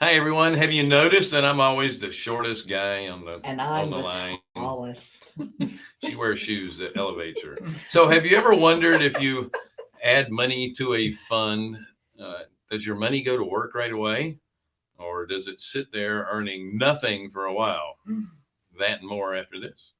Hi everyone. Have you noticed that I'm always the shortest guy on the And on I'm the the line? tallest. She wears shoes that elevates her. So have you ever wondered if you add money to a fund, does your money go to work right away, or does it sit there earning nothing for a while? That and more after this.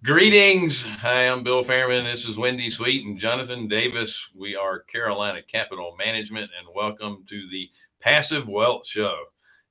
Greetings. Hi, I'm Bill Fairman. This is Wendy Sweet and Jonathan Davis. We are Carolina Capital Management, and welcome to the Passive Wealth Show.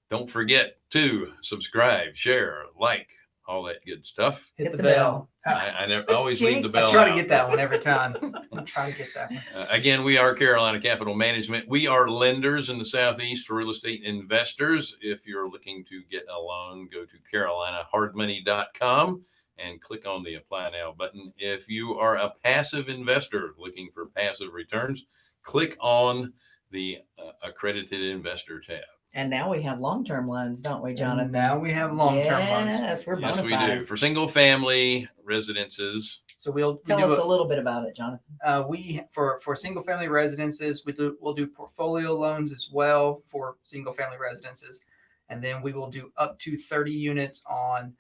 Don't forget to subscribe, share, like, all that good stuff. Hit the bell. I always leave the I bell try to out. get that one every time. I try to get that one. Again, we are Carolina Capital Management. We are lenders in the Southeast for real estate investors. If you're looking to get a loan, go to carolinahardmoney.com and click on the Apply Now button. If you are a passive investor looking for passive returns, click on the Accredited Investor tab. And now we have long-term loans, don't we, Jonathan? And now we have long-term loans. Yes, we're Yes, bona we fide. do. For single family residences. So we Tell do us a little bit about it, Jonathan. we for single family residences, we'll do portfolio loans as well for single family residences, and then we will do up to 30 units on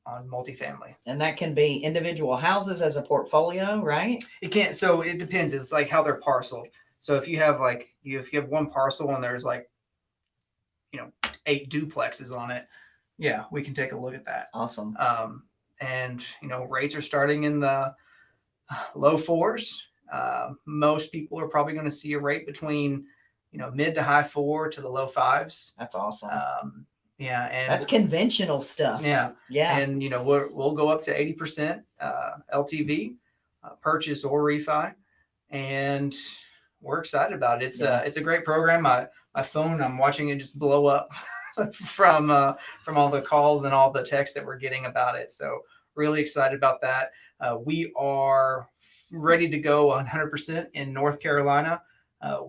multifamily. And that can be individual houses as a portfolio, right? It can't. So it depends. It's like how they're parceled. So if you have if you have one parcel and there's 8 duplexes on it, yeah, we can take a look at that. Awesome. And rates are starting in the low 4s. Most people are probably going to see a rate between mid to high 4 to the low 5s. That's awesome. Yeah, and that's conventional stuff. Yeah, yeah. And we'll go up to 80% LTV, purchase or refi, and we're excited about it. It's a great program. My phone, I'm watching it just blow up from all the calls and all the texts that we're getting about it. So really excited about that. We are ready to go 100% in North Carolina.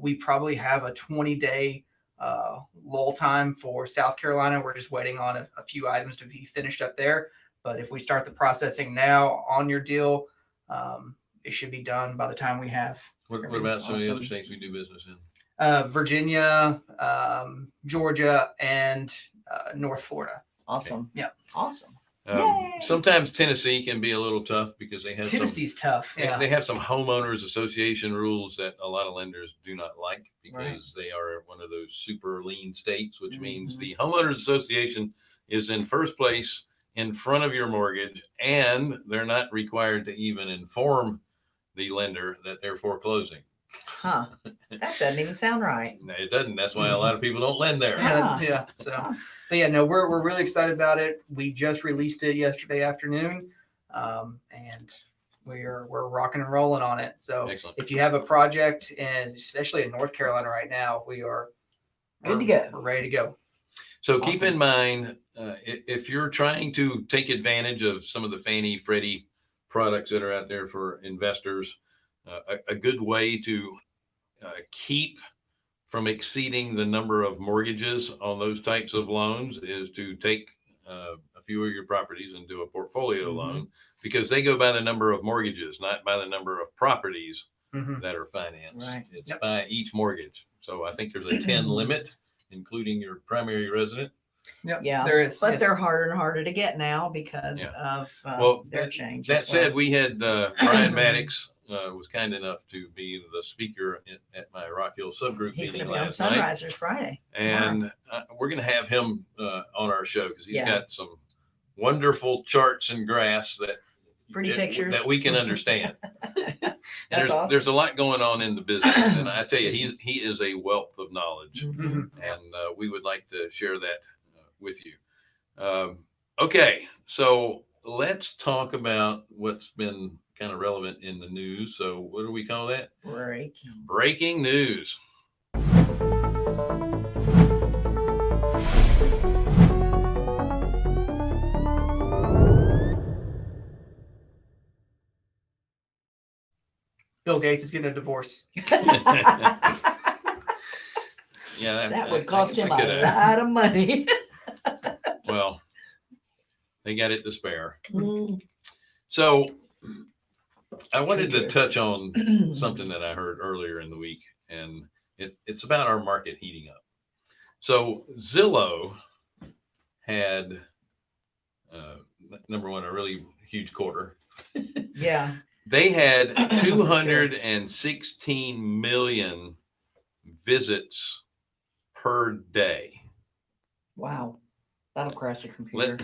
We probably have a 20-day lull time for South Carolina. We're just waiting on a few items to be finished up there. But if we start the processing now on your deal, it should be done by the time we have. What about some of the other states we do business in? Virginia, Georgia, and North Florida. Awesome. Okay. Yeah. Awesome. Sometimes Tennessee can be a little tough because they have Tennessee's tough. Yeah. They have some homeowners association rules that a lot of lenders do not like because they are one of those super lean states, which means the homeowners association is in first place in front of your mortgage, and they're not required to even inform the lender that they're foreclosing. Huh. That doesn't even sound right. No, it doesn't. That's why a lot of people don't lend there. Yeah. So, but yeah, no, we're really excited about it. We just released it yesterday afternoon, and we're rocking and rolling on it. So, excellent. If you have a project, and especially in North Carolina right now, we're good to go. We're ready to go. So keep in mind, if you're trying to take advantage of some of the Fannie Freddie products that are out there for investors, a good way to keep from exceeding the number of mortgages on those types of loans is to take a few of your properties and do a portfolio loan, because they go by the number of mortgages, not by the number of properties that are financed. Right. It's by each mortgage. So I think there's a 10 limit, including your primary resident. Yep. Yeah, there is. But they're harder and harder to get now because of their change. That said, we had Brian Maddox was kind enough to be the speaker at my Rock Hill subgroup He's meeting going to be on last night. Sunrisers Friday. And we're going to have him on our show because he's got some wonderful charts and graphs that pretty pictures that we can understand. And awesome. There's a lot going on in the business, and I tell you, he is a wealth of knowledge, and we would like to share that with you. Okay, so let's talk about what's been kind of relevant in the news. So what do we call that? Breaking news. Bill Gates is getting a divorce. Yeah, that would cost him a lot of money. Well, They got it to spare. Mm. So I wanted True, to true. touch on something that I heard earlier in the week, and it's about our market heating up. So Zillow had number one, a really huge quarter. Yeah. They had For sure. 216 million visits per day. Wow. That'll crash a computer.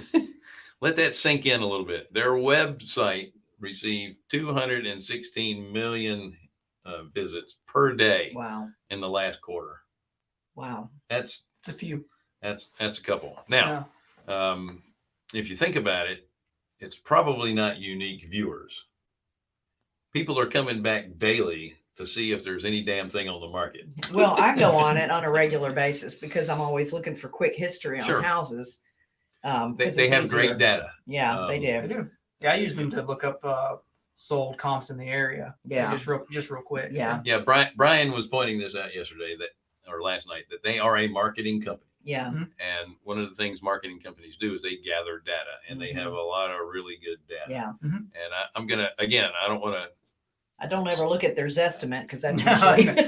Let that sink in a little bit. Their website received 216 million visits per day Wow. in the last quarter. Wow. It's a few. That's a couple. Now, if you think about it, it's probably not unique viewers. People are coming back daily to see if there's any damn thing on the market. Well, I go on it on a regular basis because I'm always looking for quick history on Sure. houses. They 'Cause have it's easier. great data. Yeah, they They do. do. Yeah, I use them to look up sold comps in the area. Yeah. Just real quick. Yeah. Yeah, Brian was pointing this out yesterday or last night, that they are a marketing company. Yeah. And one of the things marketing companies do is they gather data, and they have a lot of really good data. Yeah. And I'm going to, again, I don't want to. I don't ever look at their Zestimate because that's No, usually.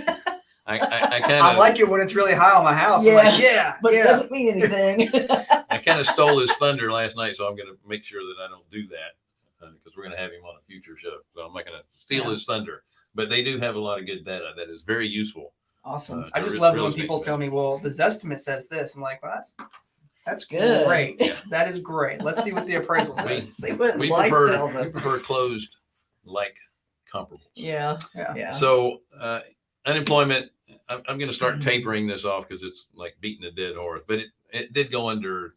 I kind I of like it when it's really high on my house. I'm Yeah. like, yeah, But it yeah. doesn't mean anything. I kind of stole his thunder last night, so I'm going to make sure that I don't do that, because we're going to have him on a future show. So I'm not going to steal his thunder. But they do have a lot of good data that is very useful. Awesome. I just love it when people tell me, "Well, the Zestimate says this." I'm like, "Well, that's Good. great. That is great. Let's see what the appraisal says." See what We life prefer, tells us. closed like comparables. Yeah. Yeah. Yeah. So unemployment, I'm going to start tapering this off because it's like beating a dead horse, but it did go under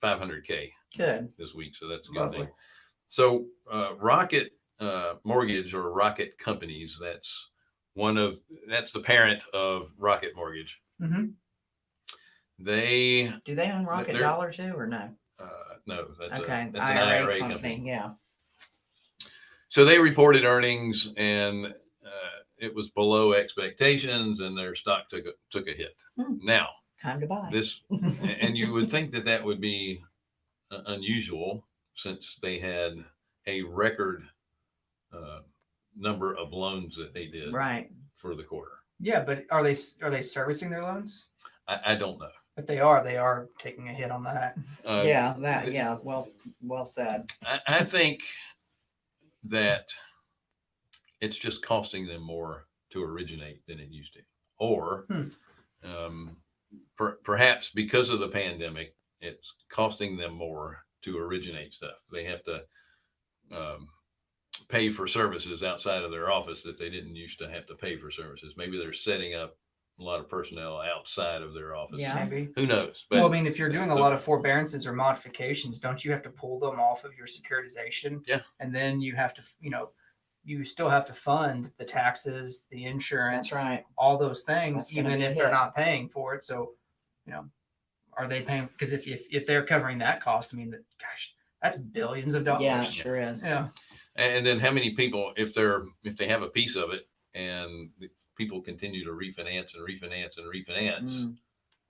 500K Good. this week, so that's a good Lovely. thing. So Rocket Mortgage, or Rocket Companies, that's the parent of Rocket Mortgage. Mm-hmm. They Do they own Rocket they're- Dollar too, or no? no, that's Okay. that's an IRA company. company. Yeah. So they reported earnings, and it was below expectations, and their stock took a hit. Now, Time to buy. and you would think that would be unusual, since they had a record number of loans that they did Right. for the quarter. Yeah, but are they servicing their loans? I don't know. If they are taking a hit on that. Yeah. Well said. I think that it's just costing them more to originate than it used to, or perhaps because of the pandemic, it's costing them more to originate stuff. They have to pay for services outside of their office that they didn't used to have to pay for services. Maybe they're setting up a lot of personnel outside of their office. Yeah. Maybe. Who knows? But Well, I mean, if you're doing a lot of forbearances or modifications, don't you have to pull them off of your securitization? Yeah. And then you have to, you still have to fund the taxes, the insurance, That's right. all those things, That's gonna even be a if they're hit. not paying for it. So, are they paying? Because if they're covering that cost, I mean, gosh, that's billions of dollars. Yeah, it sure is. Yeah. And then how many people, if they have a piece of it, and people continue to refinance,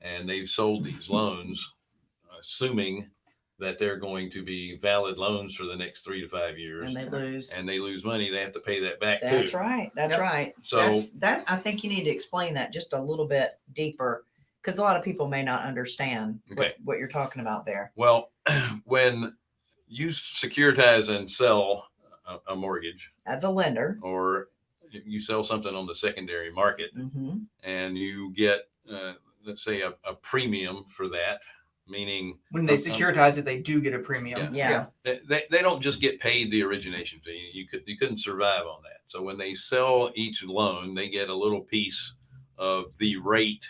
and they've sold these loans, assuming that they're going to be valid loans for the next 3 to 5 years, And they lose. money, they have to pay that back That's too. right. That's Yep. right. So I think you need to explain that just a little bit deeper, because a lot of people may not understand Okay. what you're talking about there. Well, when you securitize and sell a mortgage, As a lender. or you sell something on the secondary market, Mm-hmm. and you get, let's say, a premium for that, meaning When they securitize it, they do get a premium. Yeah. they don't just get paid the origination fee. You couldn't survive on that. So when they sell each loan, they get a little piece of the rate,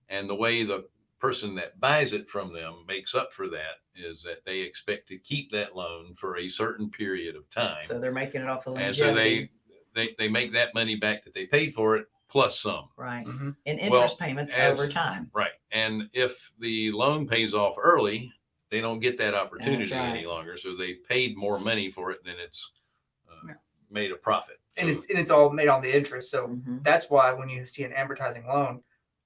and the way the person that buys it from them makes up for that is that they expect to keep that loan for a certain period of time. So they're making it off the And so longevity. they make that money back that they paid for it, plus some. Right. Mm-hmm. And interest payments over time. Right. And if the loan pays off early, they don't get that opportunity That's right. any longer. So they've paid more money for it than it's made a profit. And it's all made on the interest. So Mhm. that's why when you see an amortizing loan,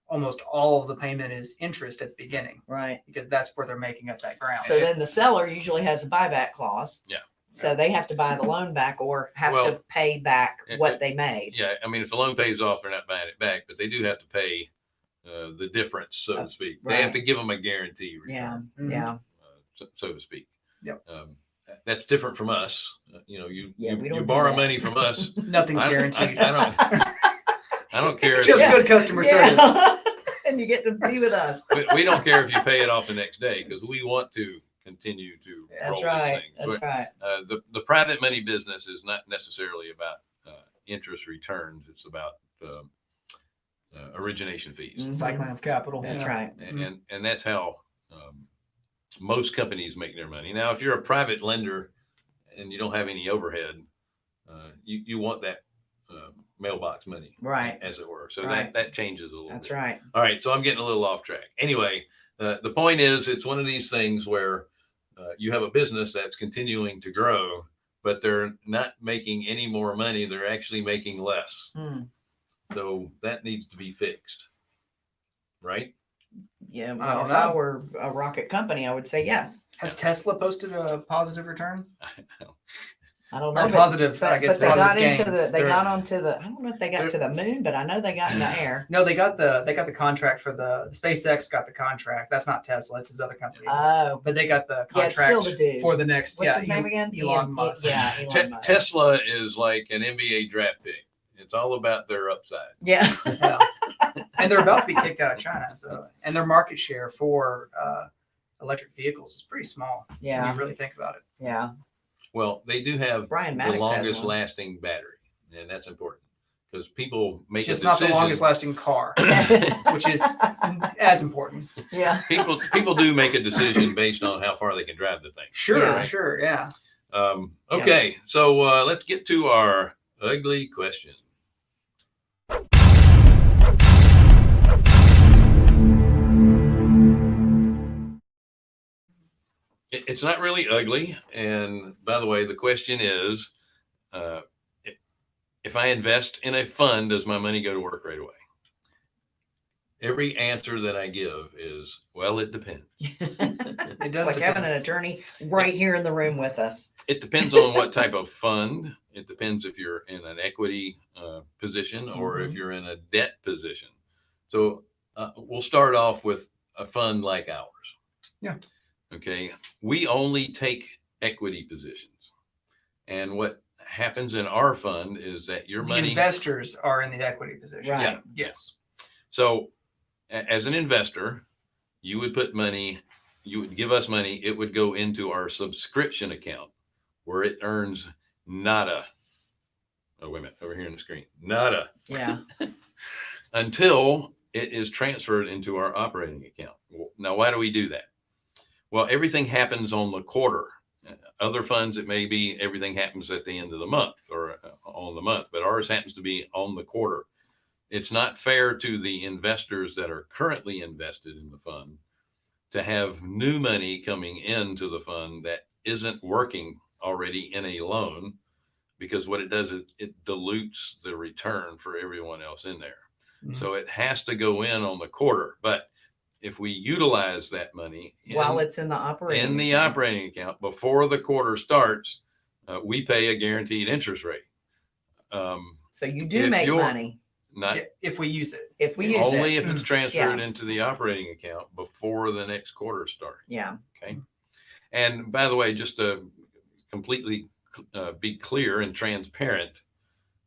almost all of the payment is interest at the beginning, Right. because that's where they're making up that ground. So then the seller usually has a buyback clause. Yeah. So they have to buy the loan back or have to Well, pay back it- what they made. Yeah, I mean, if the loan pays off, they're not buying it back, but they do have to pay the difference, so to speak. They have right. to give them a guarantee Yeah. return, Mhm. Yeah. so to speak. Yep. That's different from us. You know, Yeah, we you don't do borrow that. money from us. Nothing's I guaranteed. I don't care. Just Yeah. good customer service. Yeah. And you get to be with us. We don't care if you pay it off the next day, because we want to continue to roll That's these right. things. That's right. The private money business is not necessarily about interest returns. It's about origination fees. Mhm. Cycling of capital. That's yeah. right. And that's how most companies make their money. Now, if you're a private lender and you don't have any overhead, you want that mailbox money, Right. as it were. So Right. that changes a little That's bit. right. All right, so I'm getting a little off track. Anyway, the point is, it's one of these things where you have a business that's continuing to grow, but they're not making any more money. They're actually making less. Hmm. So that needs to be fixed, right? Yeah. I Well, don't if I know. were a rocket company, I would say yes. Has Tesla posted a positive return? I don't Or know. positive, But, I guess, but they got positive into gains. the, they They're- got onto the, I don't know if they got They're- to the moon, but I know they got in the air. No, they got the contract for the SpaceX got the contract. That's not Tesla, it's his other company. Oh, But they got the Yeah, it's still contract the dude. for the next. what's his name again? Elon Musk. Yeah, Elon Musk. Tesla is like an NBA draft pick. It's all about their upside. Yeah. Yeah. And they're about to be kicked out of China. So, and their market share for electric vehicles is pretty small. When Yeah. you really think about it. Yeah. Well, they do have Brian the Maddox has longest one. lasting battery, and that's important because people make Just a not the decision. longest lasting car, which is as important. Yeah. people do make a decision based on how far they can drive the thing. Sure, Yeah. sure, yeah. Okay, so let's get to our ugly question. It's not really ugly. And by the way, the question is, if I invest in a fund, does my money go to work right away? Every answer that I give is, well, it depends. It It's does like having depend. an attorney right here in the room with us. It depends on what type of fund. It depends if you're in an equity position or if you're in a debt position. So we'll start off with a fund like ours. Yeah. Okay. We only take equity positions. And what happens in our fund is that your The money. investors are in the equity position. Right. Yeah. Yes. So as an investor, you would put money, you would give us money, it would go into our subscription account where it earns nada. Oh, wait a minute, over here on the screen, nada, Yeah. until it is transferred into our operating account. Now, why do we do that? Well, everything happens on the quarter. Other funds, it may be everything happens at the end of the month or on the month, but ours happens to be on the quarter. It's not fair to the investors that are currently invested in the fund to have new money coming into the fund that isn't working already in a loan, because what it does is it dilutes the return for everyone else in there. Mhm. So it has to go in on the quarter. But if we utilize that money While it's in the operating. in the account. operating account before the quarter starts, we pay a guaranteed interest rate. So you do if make you're- money Not Yeah, if we use it. if we use only it. if it's transferred into the operating account before the next quarter starts. Yeah. Okay. And by the way, just to completely be clear and transparent,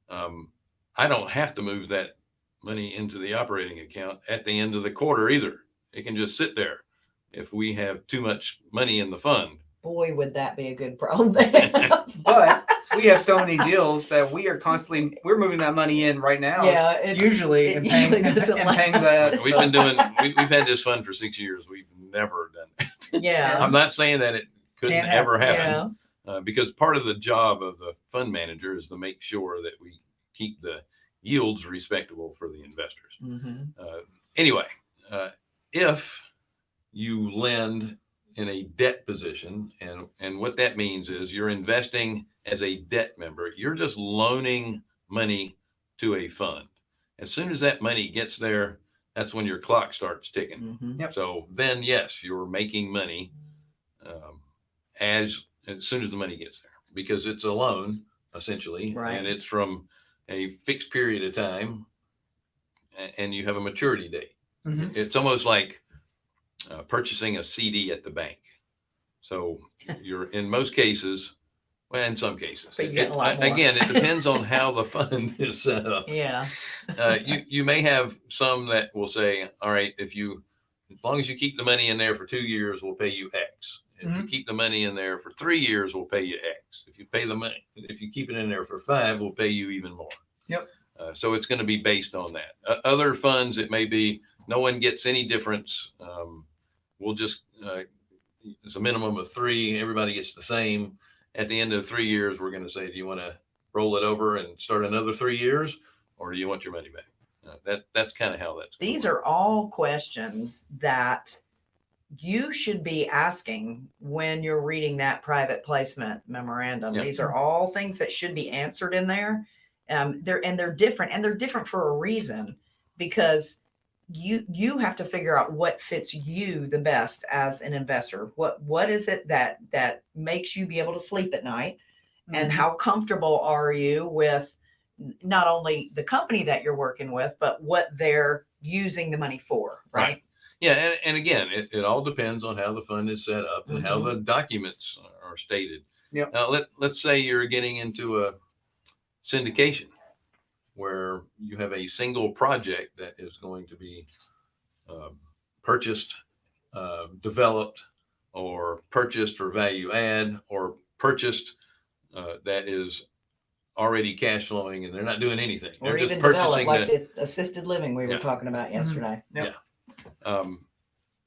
I don't have to move that money into the operating account at the end of the quarter either. It can just sit there if we have too much money in the fund. Boy, would that be a good problem. But we have so many deals that we are constantly we're moving that money in right now. Yeah. It, Usually it and usually paying, doesn't and paying last. the We've been doing, we've had this fund for 6 years. We've never done that. yeah. I'm not saying that it couldn't Can't happen. ever happen. Yeah. Because part of the job of the fund manager is to make sure that we keep the yields respectable for the investors. Mhm. Anyway, if you lend in a debt position, and what that means is you're investing as a debt member, you're just loaning money to a fund. As soon as that money gets there, that's when your clock starts ticking. Mhm. Yep. So then, yes, you're making money as soon as the money gets there, because it's a loan essentially, Right. and it's from a fixed period of time, and you have a maturity date. Mhm. It's almost like purchasing a CD at the bank. So you're in most cases, well, in some cases, But you get a lot more. again, it depends on how the fund is set up. Yeah. You may have some that will say, all right, as long as you keep the money in there for 2 years, we'll pay you X. If you keep the money in there for 3 years, we'll pay you X. If you keep it in there for 5, we'll pay you even more. Yep. So it's going to be based on that. Other funds, it may be no one gets any difference. We'll just, it's a minimum of 3. Everybody gets the same. At the end of 3 years, we're going to say, do you want to roll it over and start another 3 years, or do you want your money back? That's kind of how that's going. These are all questions that you should be asking when you're reading that private placement memorandum. Yep. These are all things that should be answered in there. They're different, and they're different for a reason, because you have to figure out what fits you the best as an investor. What is it that makes you be able to sleep at night, and how comfortable are you with not only the company that you're working with, but what they're using the money for, right? Yeah, and again, it all depends on how the fund is set up and how Mhm. the documents are stated. Yep. Now, let's say you're getting into a syndication where you have a single project that is going to be purchased, developed, or purchased for value add, or purchased that is already cash flowing, and they're not doing anything. Or They're just even develop purchasing like the assisted living we were Yeah. talking about yesterday. Yep.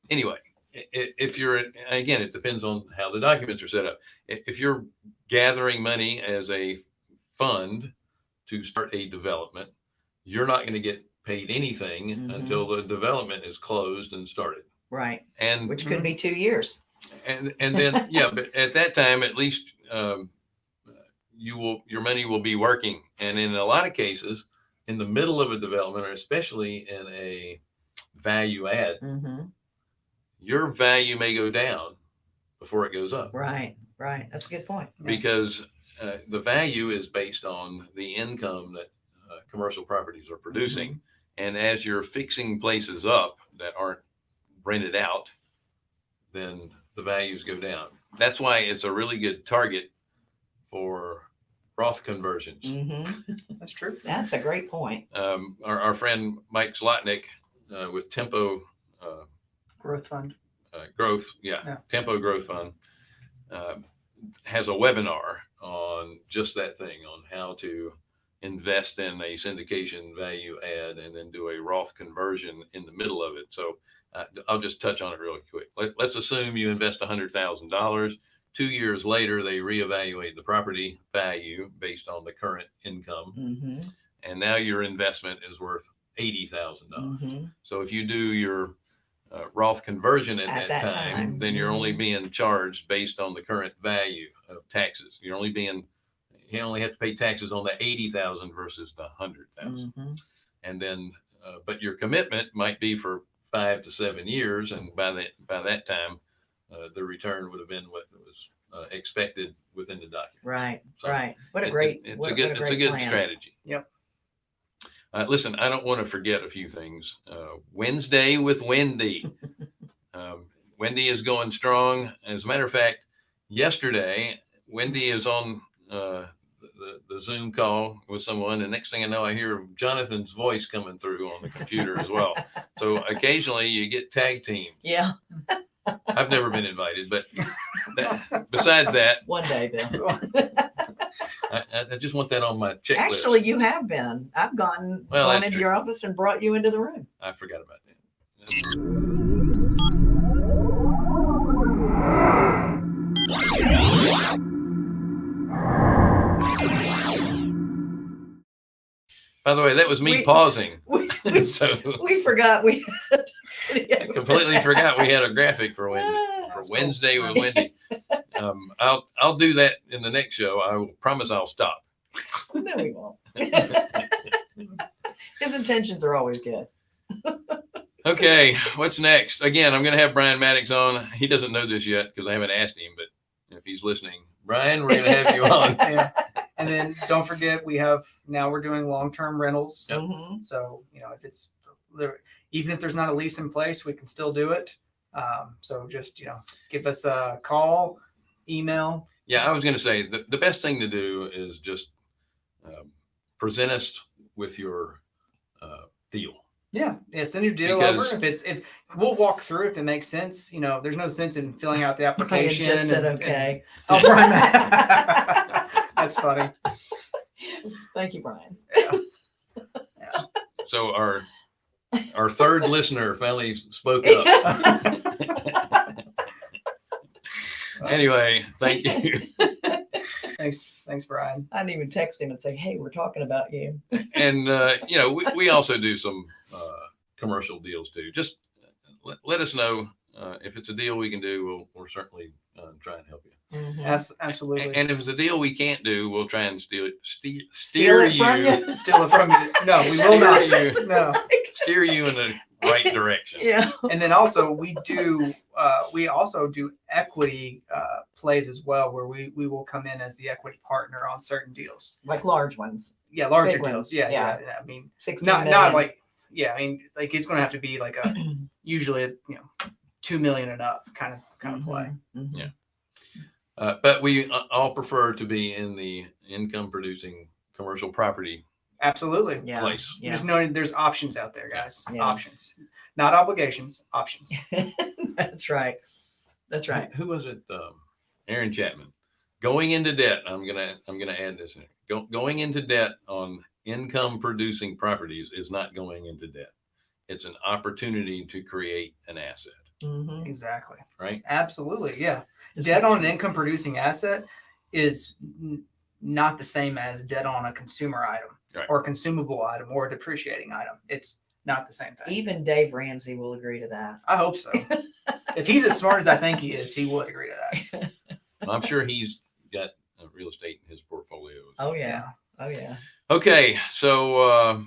Anyway, if you're, again, it depends on how the documents are set up. If you're gathering money as a fund to start a development, you're not going to get paid anything Mhm. until the development is closed and started. Right. And Which could be 2 years. and then yeah, but at that time, at least your money will be working. And in a lot of cases, in the middle of a development, or especially in a value add, Mhm. your value may go down before it goes up, Right. Right. That's a good point. because the value is based on the income that commercial properties are producing. And as you're fixing places up that aren't rented out, then the values go down. That's why it's a really good target for Roth conversions. Mhm. That's true. That's a great point. Our friend Mike Zlotnick with Tempo Growth fund. Growth, Yeah. Tempo Growth Fund, has a webinar on just that thing, on how to invest in a syndication value add and then do a Roth conversion in the middle of it. So I'll just touch on it really quick. Let's assume you invest $100,000. 2 years later, they reevaluate the property value based on the current income, Mhm. and now your investment is worth $80,000. Mhm. So if you do your Roth conversion at At that that time, time. then you're only being charged based on the current value of taxes. You only have to pay taxes on the 80,000 versus the 100,000. Mhm. And then, but your commitment might be for 5 to 7 years, and by that time, the return would have been what was expected within the document. Right. So right. What a It- great, it's what, a good, what a it's great a good plan. strategy. Yep. Listen, I don't want to forget a few things. Wednesday with Wendy. Wendy is going strong. As a matter of fact, yesterday, Wendy is on the Zoom call with someone, and next thing I know, I hear Jonathan's voice coming through on the computer as well. So occasionally you get tag teams. Yeah. I've never been invited, but besides that, One day, Bill. I just want that on my checklist. Actually, you have been. I've gone That's into true. your office and brought you into the room. I forgot about that. By the way, that was me pausing. So We forgot we had I completely forgot we had a graphic for Wednesday with Wendy. I'll do that in the next show. I will promise I'll stop. No, we won't. His intentions are always good. Okay, what's next? Again, I'm going to have Brian Maddox on. He doesn't know this yet because I haven't asked him, but if he's listening, Brian, we're going to have you on. Yeah. And then don't forget, we're doing long-term rentals. Yep. Mhm. So, if it's even if there's not a lease in place, we can still do it. So just, give us a call, email. Yeah, I was going to say the best thing to do is just present us with your deal. Yeah. Send your deal Because- over. If we'll walk through if it makes sense. There's no sense in filling out the Brian application. just said and- okay. Oh, Brian. That's funny. Thank you, Brian. So our third listener finally spoke up. Anyway, thank you. Thanks, Brian. I didn't even text him and say, "Hey, we're talking about you." And we also do some commercial deals too. Just let us know if it's a deal we can do. We'll certainly try and help you. Mhm. Absolutely. And if it's a deal we can't do, we'll try and steer Steal it from you, you? Steal it from you. No, we will not. Steer you. No. steer you in the right direction. Yeah. And then also we also do equity plays as well, where we will come in as the equity partner on certain deals. Like large ones. Yeah, larger Big ones. deals. Yeah. Yeah. I mean, 16 not million. like like it's going to have to be like a usually 2 million and up kind of play. Mhm. Yeah. But we all prefer to be in the income producing commercial property Absolutely. Yeah. place. Yeah. Just knowing there's options out there, guys. Yeah. Options, not obligations. Options. That's right. That's right. Who was it? Aaron Chapman. Going into debt. I'm gonna add this in. Going into debt on income producing properties is not going into debt. It's an opportunity to create an asset, Mhm. Exactly. right? Absolutely. Yeah. Just Debt make on an sure- income producing asset is not the same as debt on a consumer item Right. or consumable item or a depreciating item. It's not the same thing. Even Dave Ramsey will agree to that. I hope so. If he's as smart as I think he is, he would agree to that. I'm sure he's got real estate in his portfolio. Oh yeah. Oh yeah. Okay, so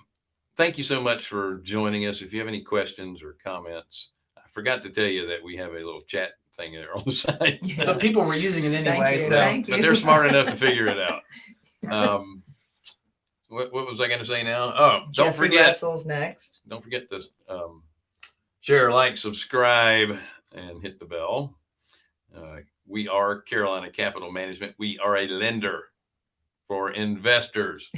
thank you so much for joining us. If you have any questions or comments, I forgot to tell you that we have a little chat thing there on the side. Yeah. But people were using it anyway. you. So Thank But you. they're smart enough to figure it out. What was I going to say now? Oh, don't Jesse forget Russell's next. to share, like, subscribe, and hit the bell. We are Carolina Capital Management. We are a lender for investors.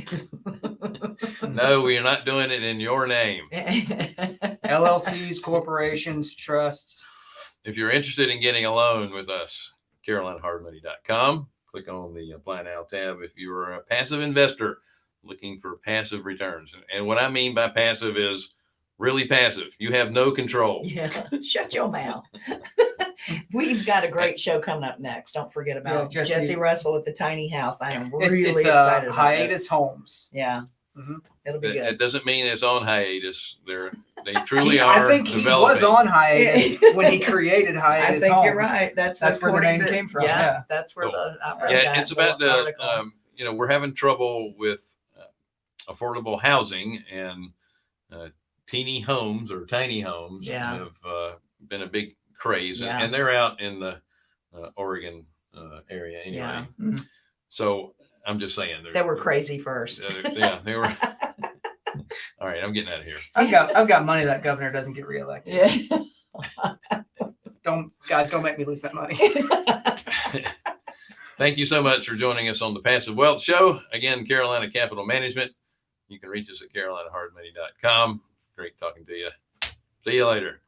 No, we are not doing it in your name. LLCs, corporations, trusts. If you're interested in getting a loan with us, carolinahardmoney.com. Click on the Apply Now tab if you are a passive investor looking for passive returns. And what I mean by passive is really passive. You have no control. Yeah. Shut your mouth. We've got a great show coming up next. Don't forget about Yeah, Jesse- Jesse Russell at the tiny house. I am It's, really it's excited about hiatus this. homes. Yeah. Mhm. It'll be It good. doesn't mean it's on hiatus. They truly I are think he developing. was on hiatus when he created I hiatus think homes. you're right. That's That's where the according name to- came from, yeah. That's where Cool. I read Yeah, that it's about the article. we're having trouble with affordable housing, and teeny homes or tiny homes Yeah. have been a big craze, Yeah. and they're out in the Oregon area anyway. Yeah. Mhm. So I'm just saying They were crazy first. Yeah, they were. All right, I'm getting out of here. I've got money that governor doesn't get reelected. Yeah. Don't make me lose that money. Thank you so much for joining us on the Passive Wealth Show. Again, Carolina Capital Management. You can reach us at carolinahardmoney.com. Great talking to you. See you later.